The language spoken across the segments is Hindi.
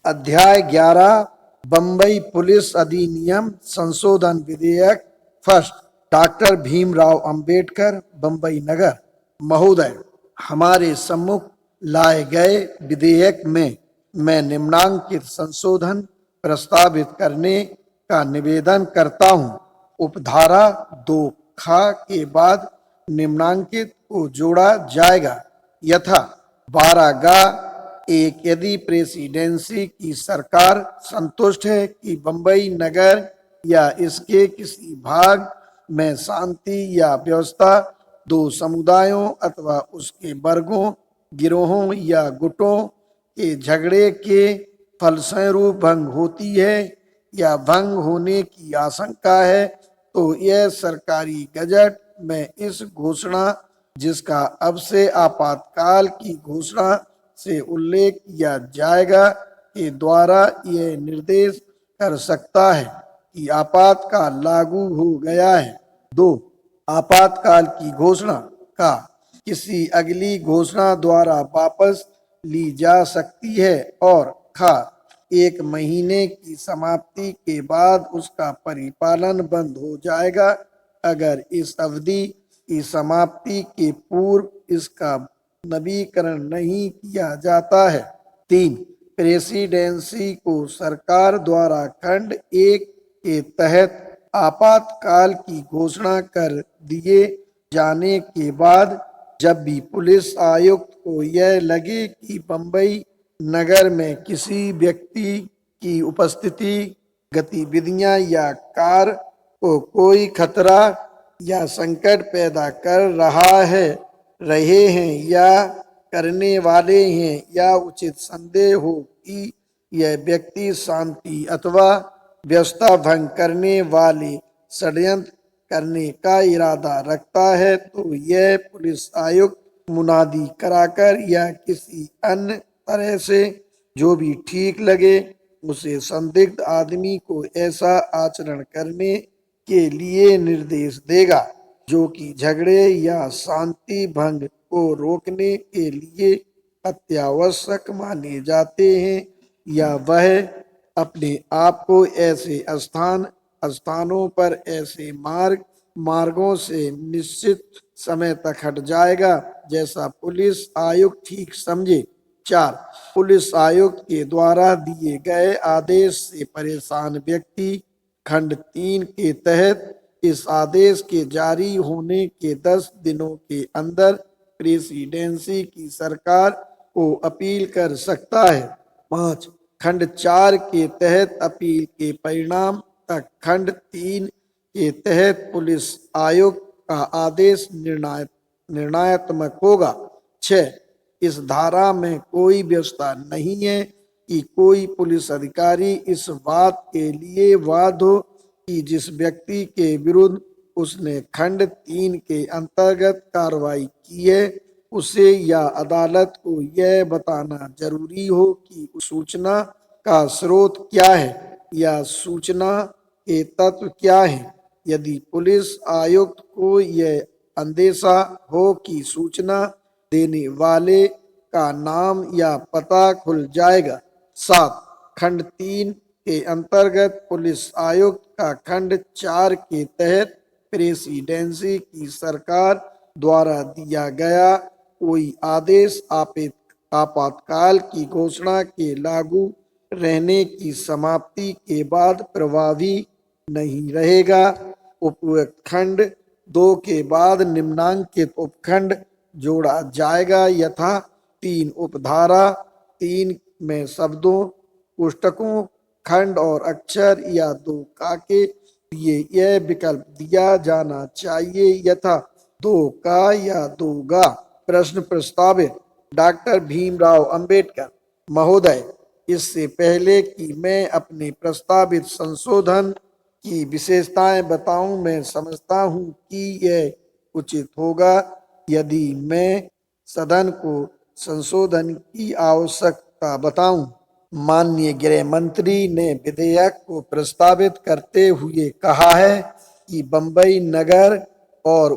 अध्याय 11 बंबई पुलिस अधिनियम संशोधन विधेयक। फर्स्ट, डॉक्टर भीमराव अंबेडकर बंबई नगर महोदय, हमारे सम्मुख लाए गए विधेयक में मैं निम्नांकित संशोधन प्रस्तावित करने का निवेदन करता हूं। उपधारा 2 ख के बाद निम्नांकित को जोड़ा जाएगा यथा 12 गा एक, यदि प्रेसिडेंसी की सरकार संतुष्ट है कि बंबई नगर या इसके किसी भाग में शांति या व्यवस्था दो समुदायों अथवा उसके वर्गों, गिरोहों या गुटों के झगड़े के फलस्वरूप भंग होती है या भंग होने की आशंका है, तो यह सरकारी गजट में इस घोषणा, जिसका अब से आपातकाल की घोषणा से उल्लेख किया जाएगा, के द्वारा यह निर्देश कर सकता है कि आपातकाल लागू हो गया है। 2. आपातकाल की घोषणा का किसी अगली घोषणा द्वारा वापस ली जा सकती है। और ख 1 महीने की समाप्ति के बाद उसका परिपालन बंद हो जाएगा अगर इस अवधि की समाप्ति के पूर्व इसका नवीकरण नहीं किया जाता है। 3. प्रेसिडेंसी को सरकार द्वारा खंड 1 के तहत आपातकाल की घोषणा कर दिए जाने के बाद जब भी पुलिस आयुक्त को यह लगे कि बंबई नगर में किसी व्यक्ति की उपस्थिति, गतिविधियां या कार्य को कोई खतरा या संकट पैदा कर रहे हैं या करने वाले हैं, या उचित संदेह हो कि यह व्यक्ति शांति अथवा व्यवस्था भंग करने वाले षड्यंत्र करने का इरादा रखता है, तो यह पुलिस आयुक्त मुनादी कराकर या किसी अन्य तरह से जो भी ठीक लगे उसे संदिग्ध आदमी को ऐसा आचरण करने के लिए निर्देश देगा जो कि झगड़े या शांति भंग को रोकने के लिए अत्यावश्यक माने जाते हैं, या वह अपने आप को ऐसे स्थानों पर ऐसे मार्गों से निश्चित समय तक हट जाएगा जैसा पुलिस आयुक्त ठीक समझे। 4. पुलिस आयुक्त के द्वारा दिए गए आदेश से परेशान व्यक्ति खंड 3 के तहत इस आदेश के जारी होने के 10 दिनों के अंदर प्रेसिडेंसी की सरकार को अपील कर सकता है। 5. खंड 4 के तहत अपील के परिणाम तक खंड 3 के तहत पुलिस आयुक्त का आदेश निर्णयात्मक होगा। 6. इस धारा में कोई व्यवस्था नहीं है कि कोई पुलिस अधिकारी इस बात के लिए बाध्य हो कि जिस व्यक्ति के विरुद्ध उसने खंड 3 के अंतर्गत कार्रवाई की है उसे या अदालत को यह बताना जरूरी हो कि उस सूचना का स्रोत क्या है या सूचना के तत्व क्या है। यदि पुलिस आयुक्त को यह अंदेशा हो कि सूचना देने वाले का नाम या पता खुल जाएगा। 7. खंड 3 के अंतर्गत पुलिस आयुक्त का खंड 4 के तहत प्रेसिडेंसी की सरकार द्वारा दिया गया कोई आदेश आपातकाल की घोषणा के लागू रहने की समाप्ति के बाद प्रभावी नहीं रहेगा। उपयुक्त खंड 2 के बाद निम्नांकित उपखंड जोड़ा जाएगा यथा 3. उपधारा 3 में शब्दों, पुस्तकों, खंड और अक्षर या 2 का के लिए यह विकल्प दिया जाना चाहिए यथा 2 का या 2 गा। प्रश्न प्रस्तावित डॉक्टर भीमराव अंबेडकर महोदय, इससे पहले कि मैं अपने प्रस्तावित संशोधन की विशेषताएं बताऊं, मैं समझता हूं कि यह उचित होगा यदि मैं सदन को संशोधन की आवश्यकता बताऊं। माननीय गृह मंत्री ने विधेयक को प्रस्तावित करते हुए कहा है कि बंबई नगर और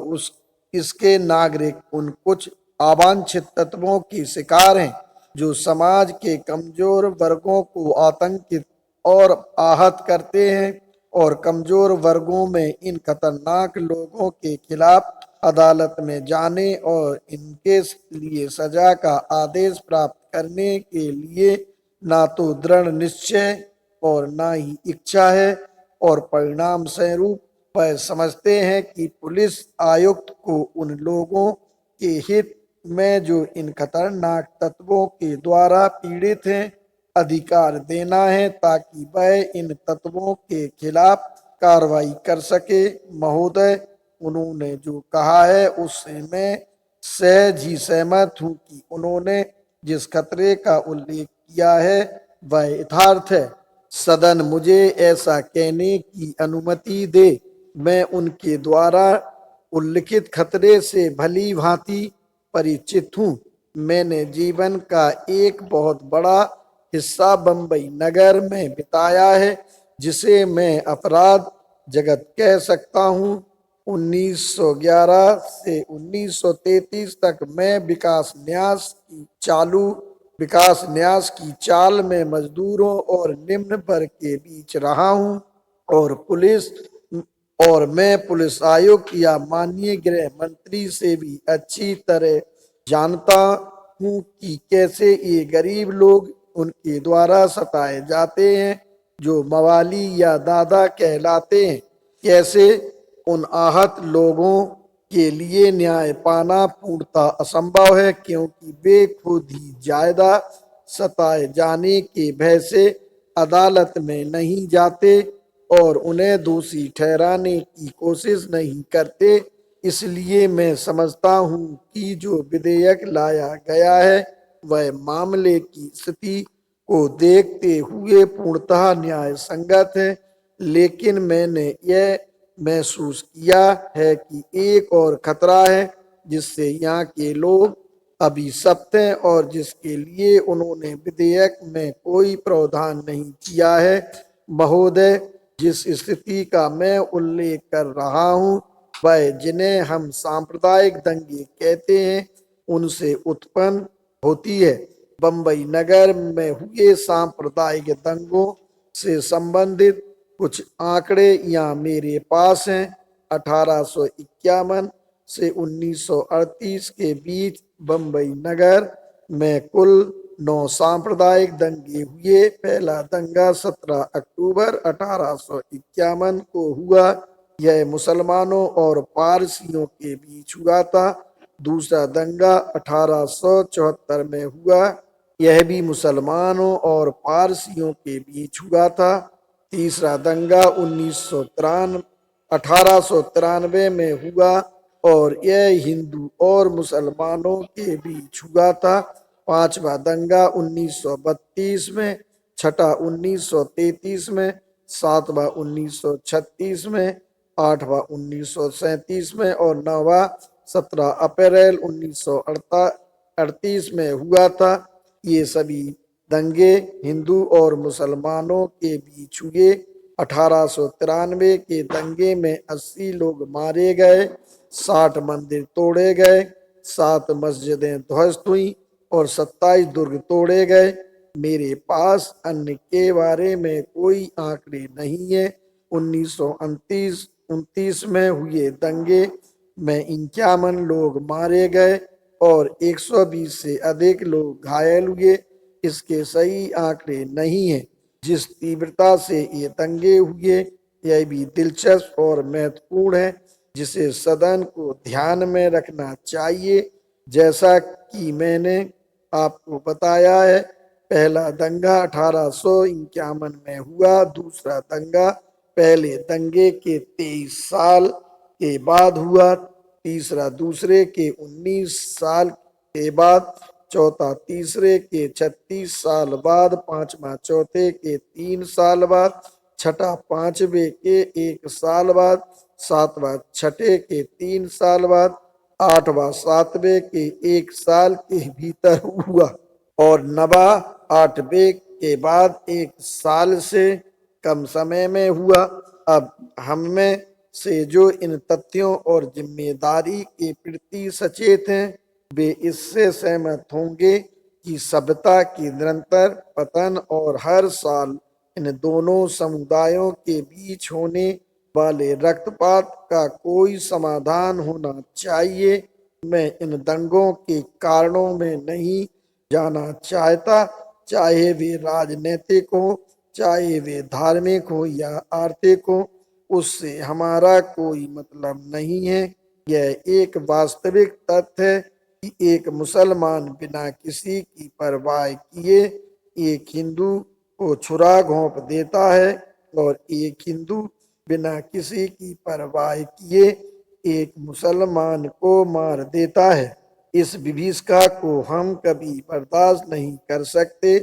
इसके नागरिक उन कुछ अवांछित तत्वों के शिकार हैं जो समाज के कमजोर वर्गों को आतंकित और आहत करते हैं और कमजोर वर्गों में इन खतरनाक लोगों के खिलाफ अदालत में जाने और इनके लिए सजा का आदेश प्राप्त करने के लिए ना तो दृढ़ निश्चय और ना ही इच्छा है और परिणाम स्वरूप वह समझते हैं कि पुलिस आयुक्त को उन लोगों के हित में जो इन खतरनाक तत्वों के द्वारा पीड़ित हैं अधिकार देना है ताकि वह इन तत्वों के खिलाफ कार्रवाई कर सके। महोदय, उन्होंने जो कहा है उससे मैं सहज ही सहमत हूँ कि उन्होंने जिस खतरे का उल्लेख किया है वह यथार्थ है। सदन मुझे ऐसा कहने की अनुमति दे। मैं उनके द्वारा उल्लिखित खतरे से भली भांति परिचित हूँ। मैंने जीवन का एक बहुत बड़ा हिस्सा बंबई नगर में बिताया है, जिसे मैं अपराध जगत कह सकता हूँ। 1911 से 1933 तक मैं विकास न्यास की चाल में मजदूरों और निम्न वर्ग के बीच रहा हूँ और मैं पुलिस आयुक्त या माननीय गृह मंत्री से भी अच्छी तरह जानता हूँ कि कैसे ये गरीब लोग उनके द्वारा सताए जाते हैं जो मवाली या दादा कहलाते हैं। कैसे उन आहत लोगों के लिए न्याय पाना पूर्णतः असंभव है, क्योंकि वे खुद ही ज्यादा सताए जाने के भय से अदालत में नहीं जाते और उन्हें दोषी ठहराने की कोशिश नहीं करते। इसलिए मैं समझता हूँ कि जो विधेयक लाया गया है वह मामले की स्थिति को देखते हुए पूर्णतः न्याय संगत है, लेकिन मैंने यह महसूस किया है कि एक और खतरा है जिससे यहाँ के लोग अभिशप्त हैं और जिसके लिए उन्होंने विधेयक में कोई प्रावधान नहीं किया है। महोदय, जिस स्थिति का मैं उल्लेख कर रहा हूँ वह जिन्हें हम सांप्रदायिक दंगे कहते हैं उनसे उत्पन्न होती है। बंबई नगर में हुए सांप्रदायिक दंगों से संबंधित कुछ आंकड़े यहाँ मेरे पास हैं। 1851 से 1938 के बीच बंबई नगर में कुल 9 सांप्रदायिक दंगे हुए। पहला दंगा 17 अक्टूबर 1851 को हुआ। यह मुसलमानों और पारसियों के बीच हुआ था। दूसरा दंगा 1874 में हुआ। यह भी मुसलमानों और पारसियों के बीच हुआ था। तीसरा दंगा 1893 में हुआ और यह हिंदू और मुसलमानों के बीच हुआ था। पांचवा दंगा 1932 में, छठा 1933 में, सातवां 1936 में, आठवां 1937 में और नौवां 17 अप्रैल 1938 में हुआ था। ये सभी दंगे हिंदू और मुसलमानों के बीच हुए। 1893 के दंगे में 80 लोग मारे गए, 60 मंदिर तोड़े गए, 7 मस्जिदें ध्वस्त हुई और 27 दुर्ग तोड़े गए। मेरे पास अन्य के बारे में कोई आंकड़े नहीं है। 1929 में हुए दंगे में 51 लोग मारे गए और 120 से अधिक लोग घायल हुए। इसके सही आंकड़े नहीं है। जिस तीव्रता से ये दंगे हुए यह भी दिलचस्प और महत्वपूर्ण है, जिसे सदन को ध्यान में रखना चाहिए। जैसा कि मैंने आपको बताया है, पहला दंगा 1851 में हुआ। दूसरा दंगा पहले दंगे के 23 साल के बाद हुआ। तीसरा दूसरे के 19 साल के बाद, चौथा तीसरे के 36 साल बाद, पांचवा चौथे के 3 साल बाद, छठा पांचवे के 1 साल बाद, सातवां छठे के 3 साल बाद, आठवां सातवें के 1 साल के भीतर हुआ और नवा 8वें के बाद 1 साल से कम समय में हुआ। अब हम में से जो इन तथ्यों और जिम्मेदारी के प्रति सचेत हैं वे इससे सहमत होंगे कि सभ्यता की निरंतर पतन और हर साल इन दोनों समुदायों के बीच होने वाले रक्तपात का कोई समाधान होना चाहिए। मैं इन दंगों के कारणों में नहीं जाना चाहता, चाहे वे राजनीतिक हो, चाहे वे धार्मिक हो या आर्थिक हो, उससे हमारा कोई मतलब नहीं है। यह एक वास्तविक तथ्य है कि एक मुसलमान बिना किसी की परवाह किए एक हिंदू को छुरा घोंप देता है और एक हिंदू बिना किसी की परवाह किए एक मुसलमान को मार देता है। इस विभीषिका को हम कभी बर्दाश्त नहीं कर सकते।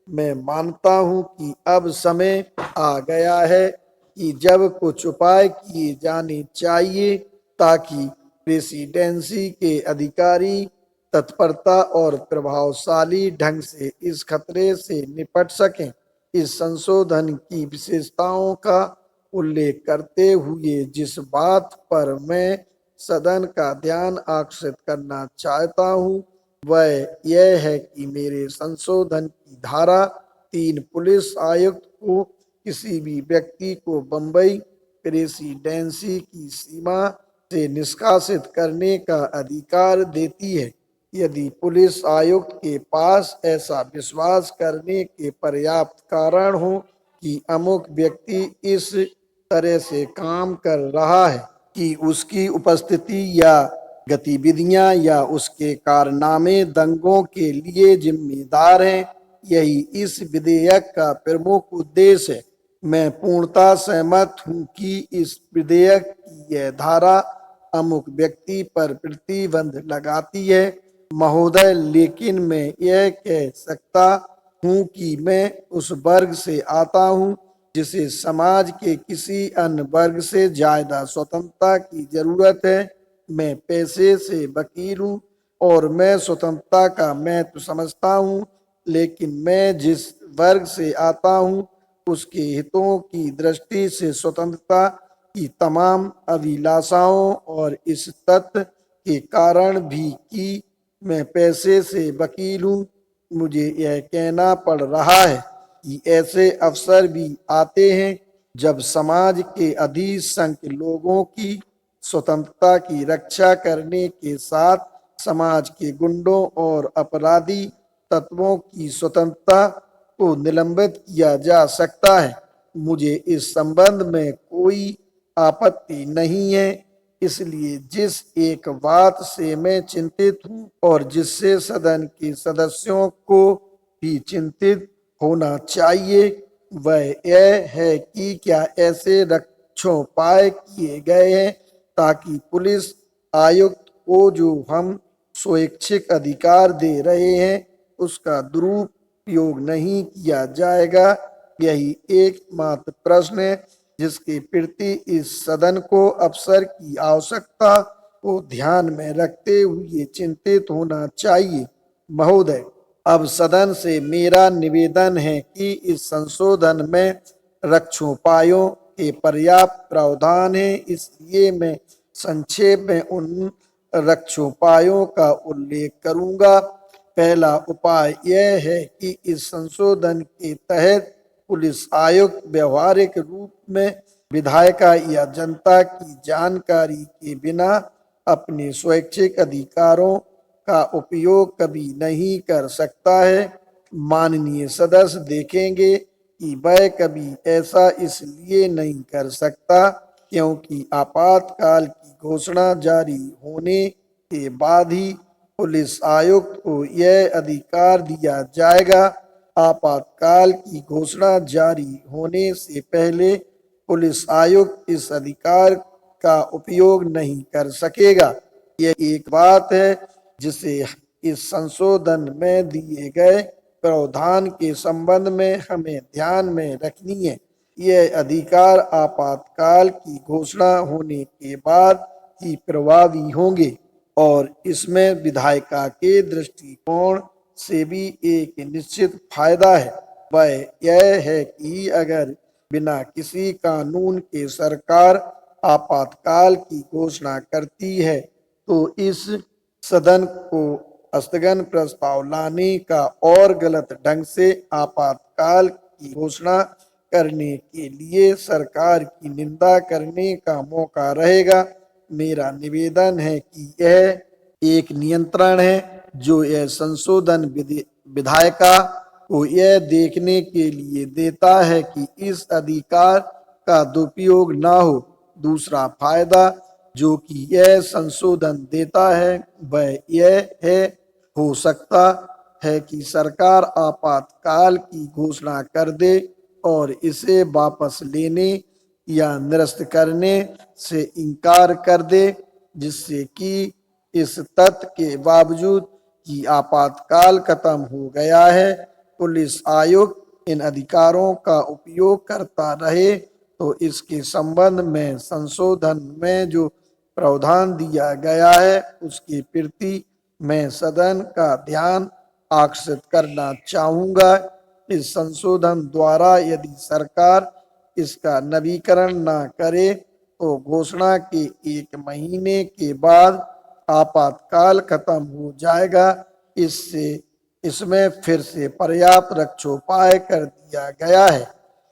मैं मानता हूं कि अब समय आ गया है कि जब कुछ उपाय किए जाने चाहिए ताकि प्रेसिडेंसी के अधिकारी तत्परता और प्रभावशाली ढंग से इस खतरे से निपट सकें। इस संशोधन की विशेषताओं का उल्लेख करते हुए जिस बात पर मैं सदन का ध्यान आकर्षित करना चाहता हूं, वह यह है कि मेरे संशोधन की धारा 3 पुलिस आयुक्त को किसी भी व्यक्ति को बंबई प्रेसिडेंसी की सीमा से निष्कासित करने का अधिकार देती है, यदि पुलिस आयुक्त के पास ऐसा विश्वास करने के पर्याप्त कारण हो कि अमुक व्यक्ति इस तरह से काम कर रहा है कि उसकी उपस्थिति या गतिविधियां या उसके कारनामे दंगों के लिए जिम्मेदार हैं। यही इस विधेयक का प्रमुख उद्देश्य है। मैं पूर्णतः सहमत हूं कि इस विधेयक की यह धारा अमुक व्यक्ति पर प्रतिबंध लगाती है महोदय, लेकिन मैं यह कह सकता हूं कि मैं उस वर्ग से आता हूं जिसे समाज के किसी अन्य वर्ग से ज्यादा स्वतंत्रता की जरूरत है। मैं पैसे से वकील हूं और मैं स्वतंत्रता का महत्व समझता हूं, लेकिन मैं जिस वर्ग से आता हूं उसके हितों की दृष्टि से स्वतंत्रता की तमाम अभिलाषाओं और इस तथ्य के कारण भी कि मैं पैसे से वकील हूं, मुझे यह कहना पड़ रहा है कि ऐसे अवसर भी आते हैं जब समाज के अधिसंख्य लोगों की स्वतंत्रता की रक्षा करने के साथ समाज के गुंडों और अपराधी तत्वों की स्वतंत्रता को निलंबित किया जा सकता है। मुझे इस संबंध में कोई आपत्ति नहीं है। इसलिए जिस एक बात से मैं चिंतित हूं और जिससे सदन के सदस्यों को भी चिंतित होना चाहिए, वह यह है कि क्या ऐसे रक्षोपाय किए गए हैं ताकि पुलिस आयुक्त को जो हम स्वैच्छिक अधिकार दे रहे हैं उसका दुरुपयोग नहीं किया जाएगा। यही एकमात्र प्रश्न है जिसके प्रति इस सदन को अवसर की आवश्यकता को ध्यान में रखते हुए चिंतित होना चाहिए। महोदय, अब सदन से मेरा निवेदन है कि इस संशोधन में रक्षोपायों के पर्याप्त प्रावधान है, इसलिए मैं संक्षेप में उन रक्षोपायों का उल्लेख करूंगा। पहला उपाय यह है कि इस संशोधन के तहत पुलिस आयुक्त व्यवहारिक रूप में विधायिका या जनता की जानकारी के बिना अपने स्वैच्छिक अधिकारों का उपयोग कभी नहीं कर सकता है। माननीय सदस्य देखेंगे कि वह कभी ऐसा इसलिए नहीं कर सकता क्योंकि आपातकाल की घोषणा जारी होने के बाद ही पुलिस आयुक्त को यह अधिकार दिया जाएगा। आपातकाल की घोषणा जारी होने से पहले पुलिस आयुक्त इस अधिकार का उपयोग नहीं कर सकेगा। यह एक बात है जिसे इस संशोधन में दिए गए प्रावधान के संबंध में हमें ध्यान में रखनी है। यह अधिकार आपातकाल की घोषणा होने के बाद ही प्रभावी होंगे और इसमें विधायिका के दृष्टिकोण से भी एक निश्चित फायदा है। वह यह है कि अगर बिना किसी कानून के सरकार आपातकाल की घोषणा करती है तो इस सदन को स्थगन प्रस्ताव लाने का और गलत ढंग से आपातकाल की घोषणा करने के लिए सरकार की निंदा करने का मौका रहेगा। मेरा निवेदन है कि यह एक नियंत्रण है जो यह संशोधन विधायिका को यह देखने के लिए देता है कि इस अधिकार का दुरुपयोग न हो। दूसरा फायदा जो कि यह संशोधन देता है वह यह है, हो सकता है कि सरकार आपातकाल की घोषणा कर दे और इसे वापस लेने या निरस्त करने से इनकार कर दे, जिससे कि इस तथ्य के बावजूद कि आपातकाल खत्म हो गया है, पुलिस आयुक्त इन अधिकारों का उपयोग करता रहे। तो इसके संबंध में संशोधन में जो प्रावधान दिया गया है उसके प्रति मैं सदन का ध्यान आकर्षित करना चाहूंगा। इस संशोधन द्वारा यदि सरकार इसका नवीकरण न करे तो घोषणा के 1 महीने के बाद आपातकाल खत्म हो जाएगा। इससे इसमें फिर से पर्याप्त रक्षोपाय कर दिया गया है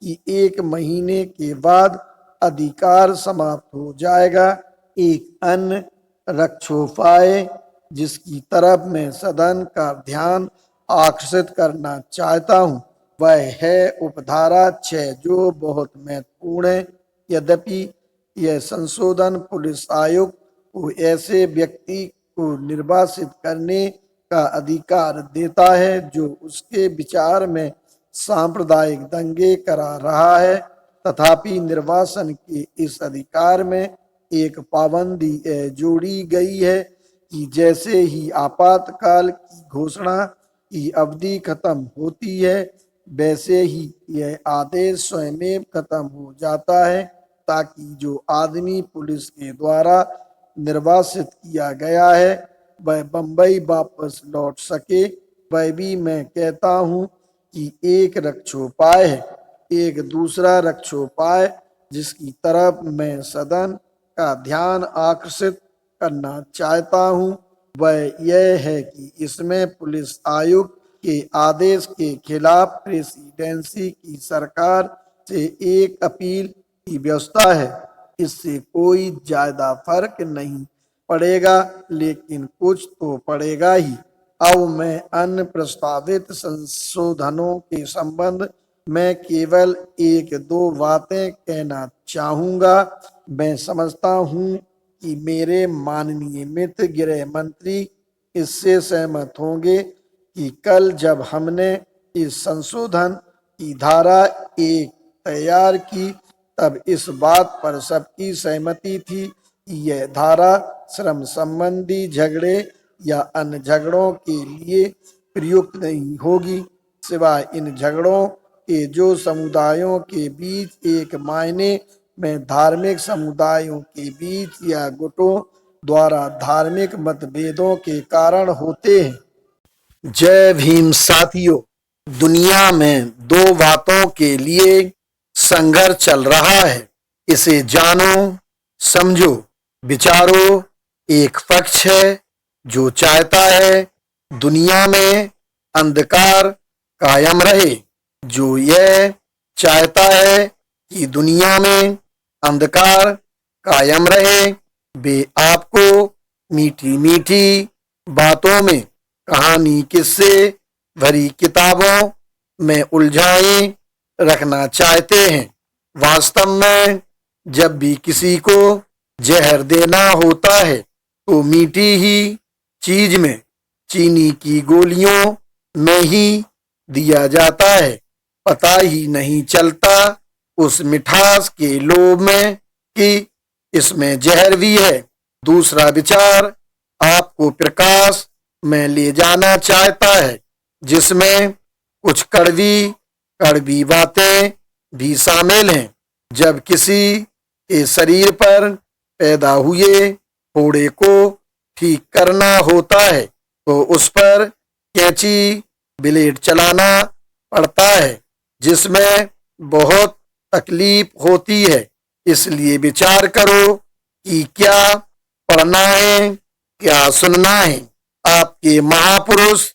कि 1 महीने के बाद अधिकार समाप्त हो जाएगा। एक अन्य रक्षोपाय जिसकी तरफ मैं सदन का ध्यान आकर्षित करना चाहता हूं वह है उपधारा 6 जो बहुत महत्वपूर्ण है। यद्यपि यह संशोधन पुलिस आयुक्त को ऐसे व्यक्ति को निर्वासित करने का अधिकार देता है जो उसके विचार में सांप्रदायिक दंगे करा रहा है, तथापि निर्वासन के इस अधिकार में एक पाबंदी जोड़ी गई है कि जैसे ही आपातकाल की घोषणा की अवधि खत्म होती है वैसे ही यह आदेश स्वयं खत्म हो जाता है, ताकि जो आदमी पुलिस के द्वारा निर्वासित किया गया है वह बंबई वापस लौट सके। वह भी मैं कहता हूं कि एक रक्षोपाय है। एक दूसरा रक्षोपाय जिसकी तरफ मैं सदन का ध्यान आकर्षित करना चाहता हूं वह यह है कि इसमें पुलिस आयुक्त के आदेश के खिलाफ प्रेसिडेंसी की सरकार से एक अपील की व्यवस्था है। इससे कोई ज्यादा फर्क नहीं पड़ेगा, लेकिन कुछ तो पड़ेगा ही। अब मैं अन्य प्रस्तावित संशोधनों के संबंध में केवल 1-2 बातें कहना चाहूंगा। मैं समझता हूं कि मेरे माननीय मित्र गृह मंत्री इससे सहमत होंगे कि कल जब हमने इस संशोधन की धारा 1 तैयार की तब इस बात पर सबकी सहमति थी कि यह धारा श्रम संबंधी झगड़े या अन्य झगड़ों के लिए प्रयुक्त नहीं होगी, सिवाय इन झगड़ों के जो समुदायों के बीच एक मायने में धार्मिक समुदायों के बीच या गुटों द्वारा धार्मिक मतभेदों के कारण होते हैं। जय भीम साथियों, दुनिया में 2 बातों के लिए संघर्ष चल रहा है, इसे जानो, समझो, विचारो। एक पक्ष है जो चाहता है दुनिया में अंधकार कायम रहे, जो यह चाहता है कि दुनिया में अंधकार कायम रहे, वे आपको मीठी मीठी बातों में, कहानी किस्से भरी किताबों में उलझाए रखना चाहते हैं। वास्तव में जब भी किसी को जहर देना होता है तो मीठी ही चीज में, चीनी की गोलियों में ही दिया जाता है। पता ही नहीं चलता उस मिठास के लोभ में कि इसमें जहर भी है। दूसरा विचार आपको प्रकाश में ले जाना चाहता है, जिसमें कुछ कड़वी बातें भी शामिल हैं। जब किसी के शरीर पर पैदा हुए फोड़े को ठीक करना होता है तो उस पर कैंची ब्लेड चलाना पड़ता है, जिसमें बहुत तकलीफ होती है। इसलिए विचार करो कि क्या पढ़ना है, क्या सुनना है। आपके महापुरुष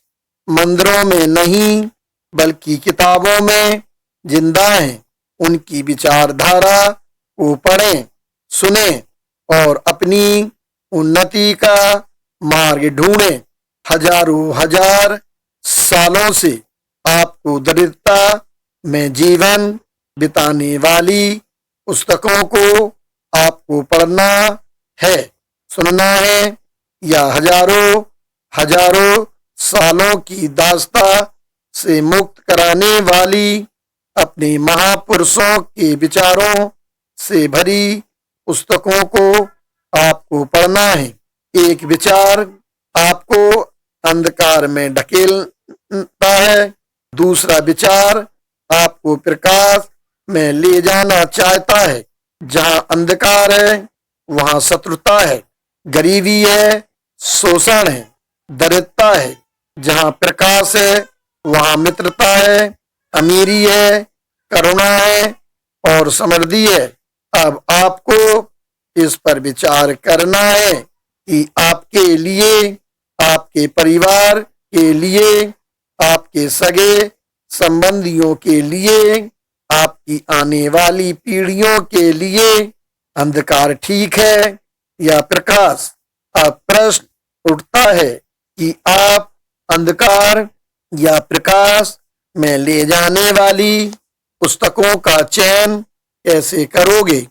मंदिरों में नहीं बल्कि किताबों में जिंदा हैं। उनकी विचारधारा को पढ़ें, सुनें और अपनी उन्नति का मार्ग ढूंढें। हजारों हजार सालों से आपको दरिद्रता में जीवन बिताने वाली पुस्तकों को आपको पढ़ना है, सुनना है, या हजारों हजारों सालों की दास्ता से मुक्त कराने वाली अपने महापुरुषों के विचारों से भरी पुस्तकों को आपको पढ़ना है। एक विचार आपको अंधकार में ढकेलता है, दूसरा विचार आपको प्रकाश में ले जाना चाहता है। जहां अंधकार है वहां शत्रुता है, गरीबी है, शोषण है, दरिद्रता है। जहां प्रकाश है वहां मित्रता है, अमीरी है, करुणा है और समृद्धि है। अब आपको इस पर विचार करना है कि आपके लिए, आपके परिवार के लिए, आपके सगे संबंधियों के लिए, आपकी आने वाली पीढ़ियों के लिए अंधकार ठीक है या प्रकाश। अब प्रश्न उठता है कि आप अंधकार या प्रकाश में ले जाने वाली पुस्तकों का चयन कैसे करोगे।